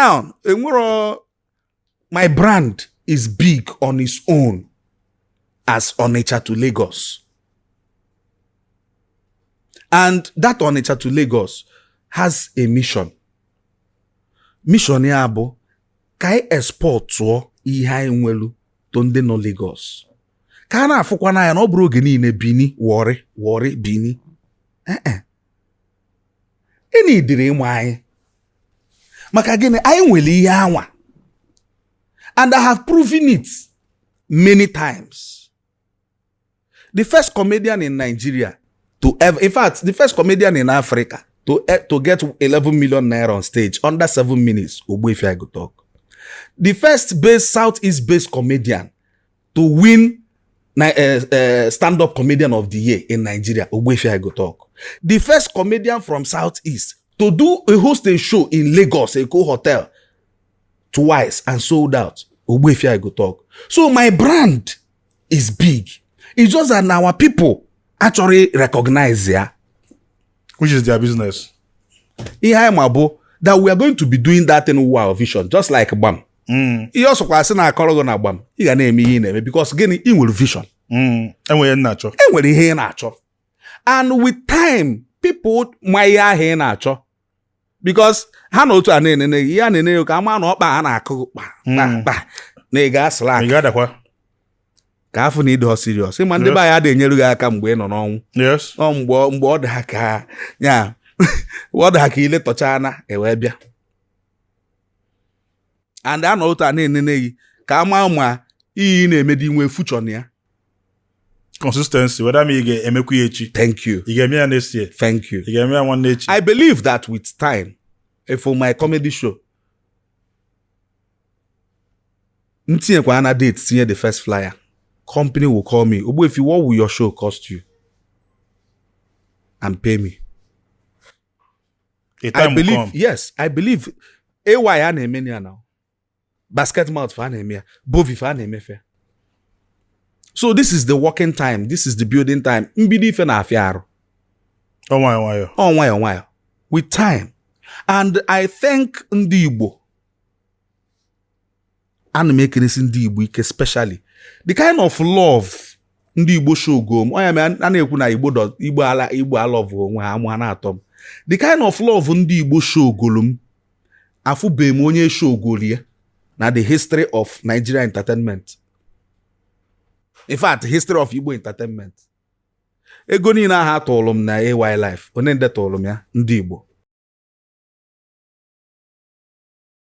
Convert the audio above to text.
Now, my brand is big on its own as Onitsha to Lagos. And that Onitsha to Lagos has a mission. Mission ya bụ ka anyị export ihe anyị nwelu to ndị nọ Lagos. Ka a na-afụkwa n'anya na ọ bụrụ oge niile Bini, Warri, Bini. Ịnị dịrị ịmụ anyị. Maka gịnị anyị nwere ihe anwa. And I have proven it many times. The first comedian in Nigeria to ever, in fact, the first comedian in Africa to get 11 million naira on stage under 7 minutes, Ogbuefi Igotuk. The first Southeast-based comedian to win stand-up comedian of the year in Nigeria, Ogbuefi Igotuk. The first comedian from Southeast to host a show in Lagos, a hotel, twice and sold out, Ogbuefi Igotuk. So my brand is big. It's just that our people actually recognize which is their business. That we are going to be doing that in our vision, just like Gbam. He also was saying Gbam. He can name because again, he will vision. And we're natural. And with time, people might hear natural. Because Hano to an enemy, yan and you come on up and I cook. Negas like Kafu need her serious. Him and the buyer de Yeluga come when on. Yes. Board haka. Yeah. What the haki let Tochana, a webia. And I know to an enemy, Kama, in a medium future near. Consistency. What I mean, MQH. Thank you. You gave me an next year. Thank you. You gave me one nature. I believe that with time, for my comedy show, date see the first flyer. Company will call me. Ogbuefi, what will your show cost you? And pay me. I believe, yes, I believe. AY anemenia now. Basket mouth for anemia. Bovi for anemia. So this is the working time. This is the building time. Mbidi fe na afiaro. Oh, with time. And I thank Ndi Igbo. And making this Ndi Igbo, especially. The kind of love Ndi Igbo show go. The kind of love Ndi Igbo show golum. Afu be monye show golie. Na the history of Nigeria entertainment. In fact, the history of Igbo entertainment. Ego ni na ha tolum na AY life. Onende tolum ya Ndi Igbo.